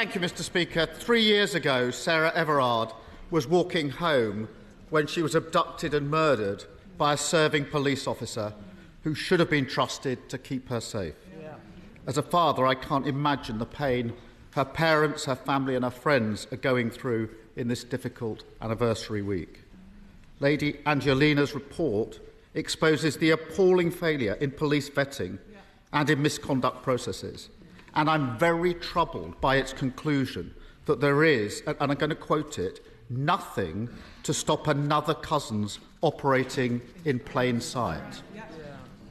Thank you, Mr. Speaker. 3 years ago, Sarah Everard was walking home when she was abducted and murdered by a serving police officer who should have been trusted to keep her safe. As a father, I can't imagine the pain her parents, her family and her friends are going through in this difficult anniversary week. Lady Angelina's report exposes the appalling failure in police vetting and in misconduct processes. And I'm very troubled by its conclusion that there is, and I'm going to quote it, nothing to stop another Cousins operating in plain sight.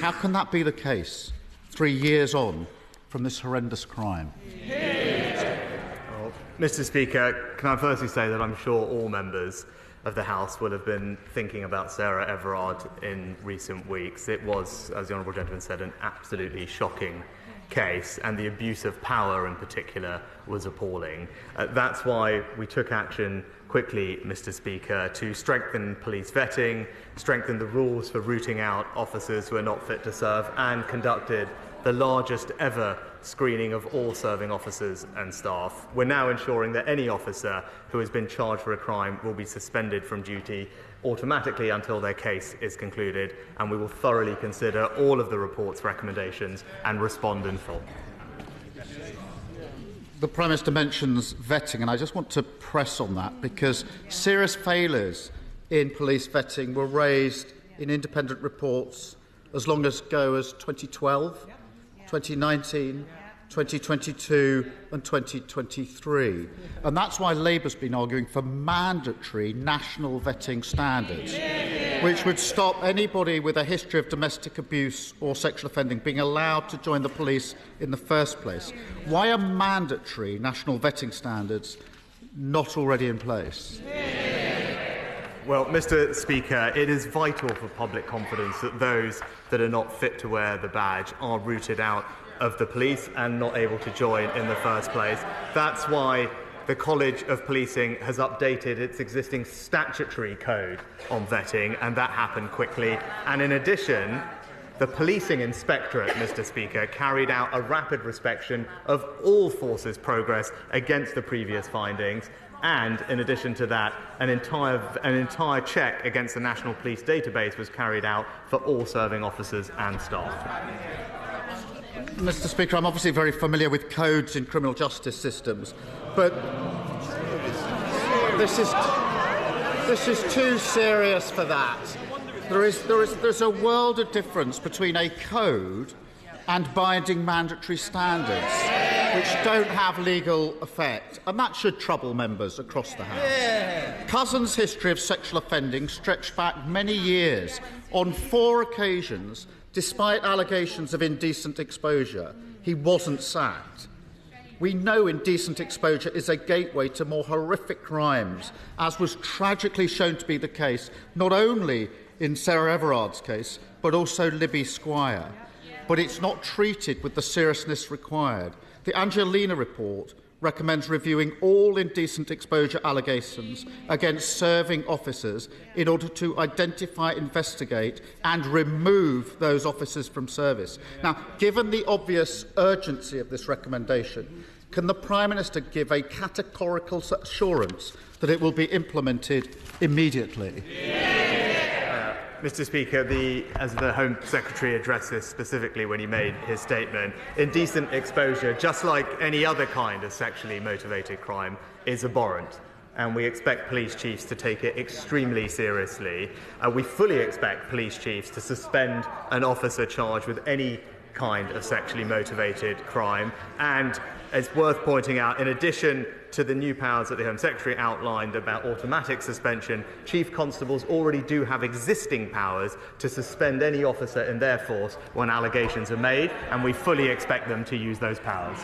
How can that be the case 3 years on from this horrendous crime? Well, Mr. Speaker, can I firstly say that I'm sure all members of the House will have been thinking about Sarah Everard in recent weeks. It was, as the Honourable Gentleman said, an absolutely shocking case, and the abuse of power in particular was appalling. That's why we took action quickly, Mr. Speaker, to strengthen police vetting, strengthen the rules for rooting out officers who are not fit to serve, and conducted the largest ever screening of all serving officers and staff. We're now ensuring that any officer who has been charged for a crime will be suspended from duty automatically until their case is concluded, and we will thoroughly consider all of the report's recommendations and respond in full. The Prime Minister mentions vetting, and I just want to press on that because serious failures in police vetting were raised in independent reports as long ago as 2012, 2019, 2022 and 2023. And that's why Labour's been arguing for mandatory national vetting standards, which would stop anybody with a history of domestic abuse or sexual offending being allowed to join the police in the first place. Why are mandatory national vetting standards not already in place? Well, Mr. Speaker, it is vital for public confidence that those that are not fit to wear the badge are rooted out of the police and not able to join in the first place. That's why the College of Policing has updated its existing statutory code on vetting, and that happened quickly. And in addition, the Policing Inspectorate, Mr. Speaker, carried out a rapid inspection of all forces' progress against the previous findings. And in addition to that, an entire check against the National Police Database was carried out for all serving officers and staff. Mr. Speaker, I'm obviously very familiar with codes in criminal justice systems, but this is too serious for that. There's a world of difference between a code and binding mandatory standards, which don't have legal effect, and that should trouble members across the House. Cousins' history of sexual offending stretched back many years. On 4 occasions, despite allegations of indecent exposure, he wasn't sacked. We know indecent exposure is a gateway to more horrific crimes, as was tragically shown to be the case not only in Sarah Everard's case, but also Libby Squire. But it's not treated with the seriousness required. The Angelina report recommends reviewing all indecent exposure allegations against serving officers in order to identify, investigate and remove those officers from service. Now, given the obvious urgency of this recommendation, can the Prime Minister give a categorical assurance that it will be implemented immediately? Mr. Speaker, as the Home Secretary addressed this specifically when he made his statement, indecent exposure, just like any other kind of sexually motivated crime, is abhorrent. And we expect police chiefs to take it extremely seriously. We fully expect police chiefs to suspend an officer charged with any kind of sexually motivated crime. And it's worth pointing out, in addition to the new powers that the Home Secretary outlined about automatic suspension, Chief Constables already do have existing powers to suspend any officer in their force when allegations are made, and we fully expect them to use those powers.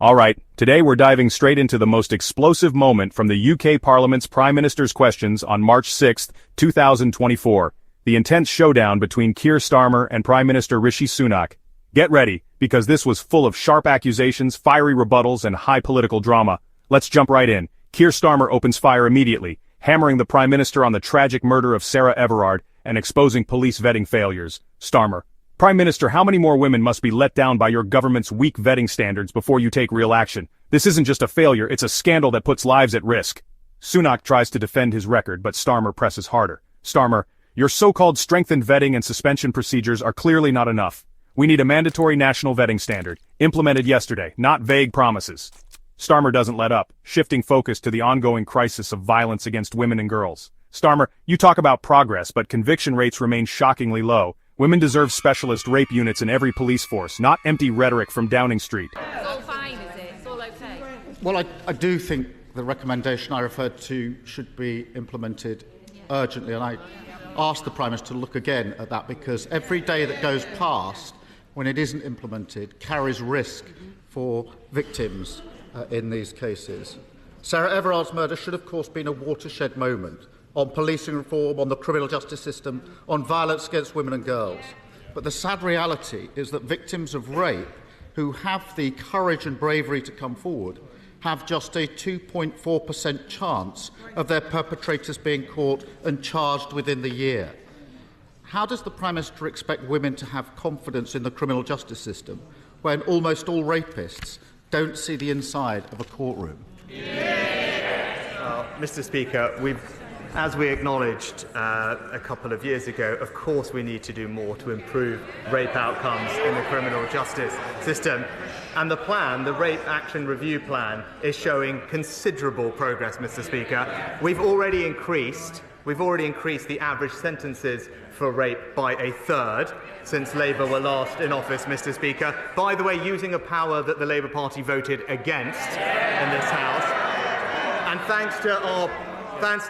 All right, today we're diving straight into the most explosive moment from the UK Parliament's Prime Minister's questions on March 6, 2024, the intense showdown between Keir Starmer and Prime Minister Rishi Sunak. Get ready, because this was full of sharp accusations, fiery rebuttals, and high political drama. Let's jump right in. Keir Starmer opens fire immediately, hammering the Prime Minister on the tragic murder of Sarah Everard and exposing police vetting failures. Starmer: Prime Minister, how many more women must be let down by your government's weak vetting standards before you take real action? This isn't just a failure, it's a scandal that puts lives at risk. Sunak tries to defend his record, but Starmer presses harder. Starmer, your so-called strengthened vetting and suspension procedures are clearly not enough. We need a mandatory national vetting standard, implemented yesterday, not vague promises. Starmer doesn't let up, shifting focus to the ongoing crisis of violence against women and girls. Starmer, you talk about progress, but conviction rates remain shockingly low. Women deserve specialist rape units in every police force, not empty rhetoric from Downing Street. It's all fine, is it? It's all okay? Well, I do think the recommendation I referred to should be implemented urgently, and I ask the Prime Minister to look again at that, because every day that goes past when it isn't implemented carries risk for victims in these cases. Sarah Everard's murder should, of course, been a watershed moment on policing reform, on the criminal justice system, on violence against women and girls. But the sad reality is that victims of rape who have the courage and bravery to come forward have just a 2.4% chance of their perpetrators being caught and charged within the year. How does the Prime Minister expect women to have confidence in the criminal justice system when almost all rapists don't see the inside of a courtroom? Mr. Speaker, as we acknowledged a couple of years ago, of course we need to do more to improve rape outcomes in the criminal justice system. And the plan, the Rape Action Review Plan, is showing considerable progress, Mr. Speaker. We've already increased the average sentences for rape by a third since Labour were last in office, Mr. Speaker. By the way, using a power that the Labour Party voted against in this House. And thanks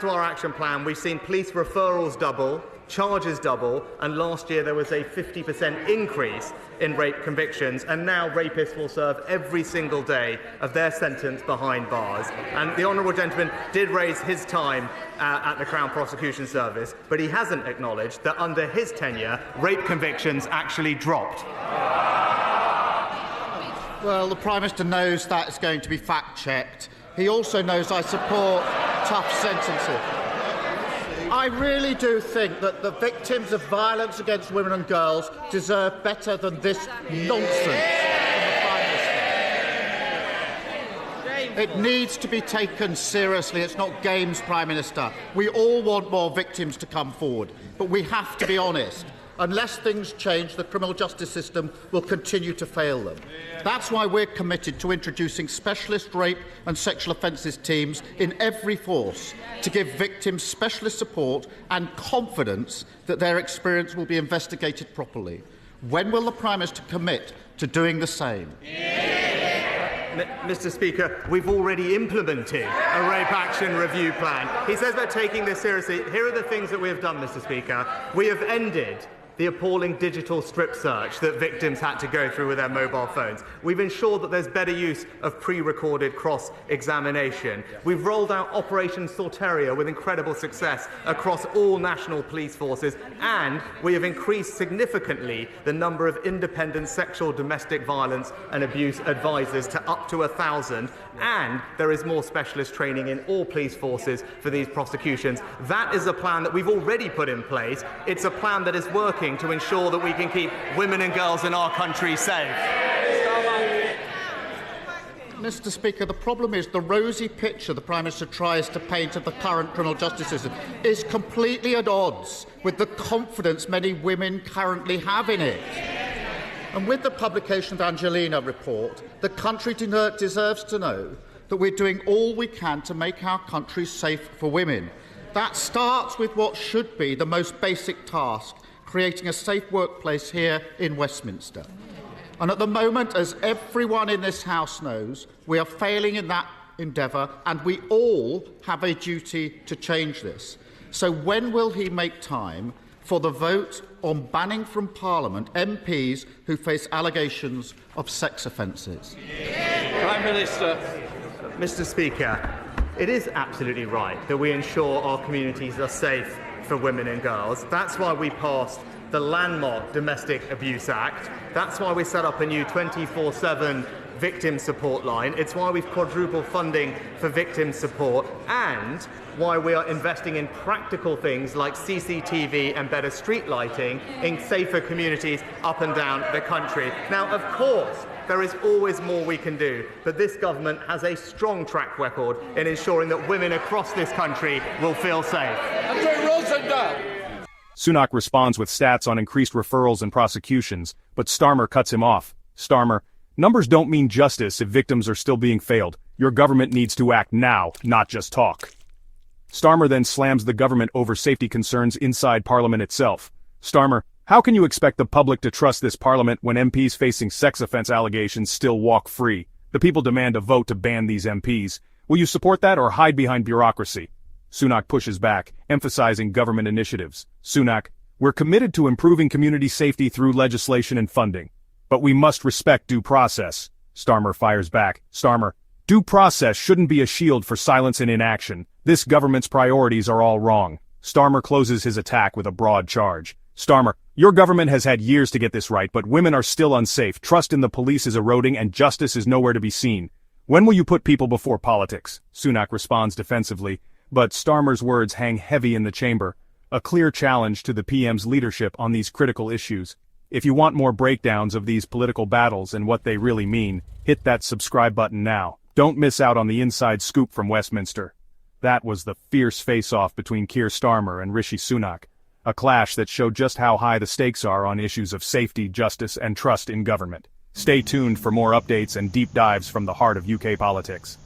to our action plan, we've seen police referrals double, charges double, and last year there was a 50% increase in rape convictions, and now rapists will serve every single day of their sentence behind bars. And the honourable gentleman did raise his time at the Crown Prosecution Service, but he hasn't acknowledged that under his tenure, rape convictions actually dropped. Well, the Prime Minister knows that is going to be fact-checked. He also knows I support tough sentences. I really do think that the victims of violence against women and girls deserve better than this nonsense from the Prime Minister. It needs to be taken seriously. It's not games, Prime Minister. We all want more victims to come forward, but we have to be honest. Unless things change, the criminal justice system will continue to fail them. That's why we're committed to introducing specialist rape and sexual offences teams in every force to give victims specialist support and confidence that their experience will be investigated properly. When will the Prime Minister commit to doing the same? Mr. Speaker, we've already implemented a Rape Action Review Plan. He says we're taking this seriously. Here are the things that we have done, Mr. Speaker. We have ended the appalling digital strip search that victims had to go through with their mobile phones. We've ensured that there's better use of pre-recorded cross-examination. We've rolled out Operation Sorteria with incredible success across all national police forces, and we have increased significantly the number of independent sexual domestic violence and abuse advisors to up to 1,000, and there is more specialist training in all police forces for these prosecutions. That is a plan that we've already put in place. It's a plan that is working to ensure that we can keep women and girls in our country safe. Mr. Speaker, the problem is the rosy picture the Prime Minister tries to paint of the current criminal justice system is completely at odds with the confidence many women currently have in it. And with the publication of the Angelina report, the country deserves to know that we're doing all we can to make our country safe for women. That starts with what should be the most basic task, creating a safe workplace here in Westminster. And at the moment, as everyone in this House knows, we are failing in that endeavour, and we all have a duty to change this. So when will he make time for the vote on banning from Parliament MPs who face allegations of sex offences? Prime Minister. Mr. Speaker, it is absolutely right that we ensure our communities are safe for women and girls. That's why we passed the landmark Domestic Abuse Act. That's why we set up a new 24/7 victim support line. It's why we've quadrupled funding for victim support, and why we are investing in practical things like CCTV and better street lighting in safer communities up and down the country. Now, of course, There is always more we can do, but this government has a strong track record in ensuring that women across this country will feel safe. Sunak responds with stats on increased referrals and prosecutions, but Starmer cuts him off. Starmer, numbers don't mean justice if victims are still being failed. Your government needs to act now, not just talk. Starmer then slams the government over safety concerns inside Parliament itself. Starmer, how can you expect the public to trust this Parliament when MPs facing sex offence allegations still walk free? The people demand a vote to ban these MPs. Will you support that or hide behind bureaucracy? Sunak pushes back, emphasizing government initiatives. Sunak, we're committed to improving community safety through legislation and funding. But we must respect due process. Starmer fires back. Starmer, due process shouldn't be a shield for silence and inaction. This government's priorities are all wrong. Starmer closes his attack with a broad charge. Starmer, your government has had years to get this right, but women are still unsafe, trust in the police is eroding, and justice is nowhere to be seen. When will you put people before politics? Sunak responds defensively, but Starmer's words hang heavy in the chamber, a clear challenge to the PM's leadership on these critical issues. If you want more breakdowns of these political battles and what they really mean, hit that subscribe button now. Don't miss out on the inside scoop from Westminster. That was the fierce face-off between Keir Starmer and Rishi Sunak, a clash that showed just how high the stakes are on issues of safety, justice, and trust in government. Stay tuned for more updates and deep dives from the heart of UK politics.